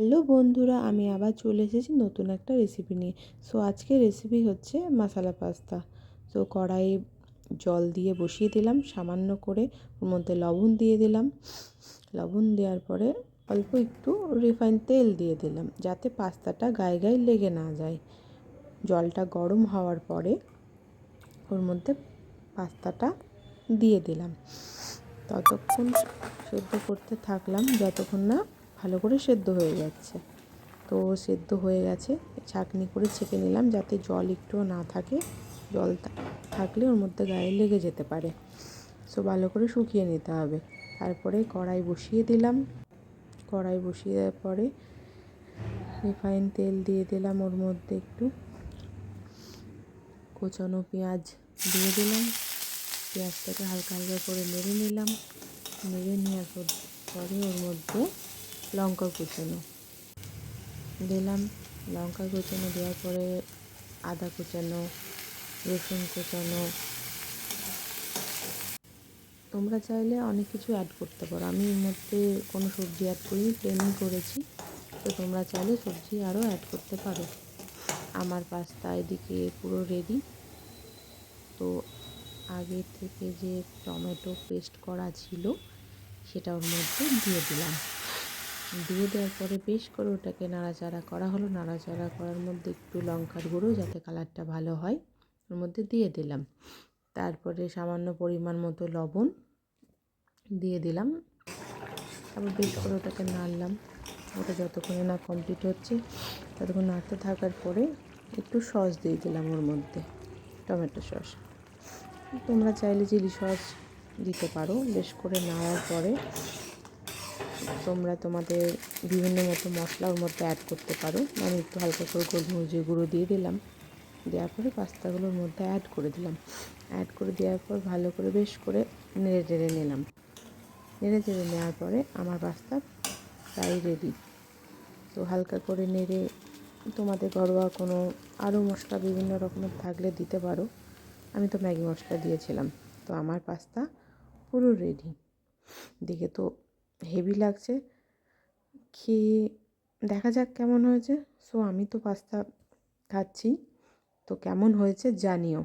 Hello বন্ধুরা, আমি আবার চলে এসেছি নতুন একটা রেসিপি নিয়ে। সো আজকের রেসিপি হচ্ছে মশলা পাস্তা। সো কড়াইয়ে জল দিয়ে বসিয়ে দিলাম সামান্য করে, ওর মধ্যে লবণ দিয়ে দিলাম। লবণ দেওয়ার পরে অল্প একটু রিফাইন তেল দিয়ে দিলাম, যাতে পাস্তাটা গায়ে গায়ে লেগে না যায়। জলটা গরম হওয়ার পরে ওর মধ্যে পাস্তাটা দিয়ে দিলাম। ততক্ষণ সেদ্ধ করতে থাকলাম যতক্ষণ না ভালো করে সেদ্ধ হয়ে যাচ্ছে। তো সেদ্ধ হয়ে গেছে, ছাঁকনি করে ছেঁকে নিলাম যাতে জল একটুও না থাকে। জল থাকলে ওর মধ্যে গায়ে লেগে যেতে পারে। সো ভালো করে শুকিয়ে নিতে হবে। তারপরে কড়াই বসিয়ে দিলাম। কড়াই বসিয়ে দেওয়ার পরে রিফাইন তেল দিয়ে দিলাম, ওর মধ্যে একটু কোচানো পেঁয়াজ দিয়ে দিলাম। পেঁয়াজটাকে হালকা হালকা করে নেড়ে নিলাম। নেড়ে নেওয়ার পরে ওর মধ্যে লঙ্কা কুচানো দিলাম। লঙ্কা কুচানো দেওয়ার পরে আদা কুচানো, রসুন কুচানো। তোমরা চাইলে অনেক কিছু অ্যাড করতে পারো, আমি এর মধ্যে কোনো সবজি অ্যাড করিনি, প্লেনই করেছি। তো তোমরা চাইলে সবজি আরও অ্যাড করতে পারো। আমার পাস্তা এদিকে পুরো রেডি। তো আগে থেকে যে টমেটো পেস্ট করা ছিল সেটা ওর মধ্যে দিয়ে দিলাম। দিয়ে দেওয়ার পরে বেশ করে ওটাকে নাড়াচাড়া করা হলো। নাড়াচাড়া করার মধ্যে একটু লঙ্কার গুঁড়ো, যাতে কালারটা ভালো হয়, ওর মধ্যে দিয়ে দিলাম। তারপরে সামান্য পরিমাণ মতো লবণ দিয়ে দিলাম। তারপর বেশ করে ওটাকে নাড়লাম। ওটা যতক্ষণে না কমপ্লিট হচ্ছে ততক্ষণ নাড়তে থাকার পরে একটু সস দিয়ে দিলাম ওর মধ্যে, টমেটো সস। তোমরা চাইলে চিলি সস দিতে পারো। বেশ করে নাড়ার পরে তোমরা তোমাদের বিভিন্ন মতো মশলা ওর মধ্যে অ্যাড করতে পারো। আমি একটু হালকা করে গোলমরিচের গুঁড়ো দিয়ে দিলাম। দেওয়ার পরে পাস্তাগুলোর মধ্যে অ্যাড করে দিলাম। অ্যাড করে দেওয়ার পর ভালো করে বেশ করে নেড়ে চেড়ে নিলাম। নেড়ে চেড়ে নেওয়ার পরে আমার পাস্তা প্রায় রেডি। তো হালকা করে নেড়ে তোমাদের ঘরোয়া কোনো আরও মশলা বিভিন্ন রকমের থাকলে দিতে পারো। আমি তো ম্যাগি মশলা দিয়েছিলাম। তো আমার পাস্তা পুরো রেডি। দেখে তো হেভি লাগছে, খেয়ে দেখা যাক কেমন হয়েছে। সো আমি তো পাস্তা খাচ্ছি, তো কেমন হয়েছে জানিও।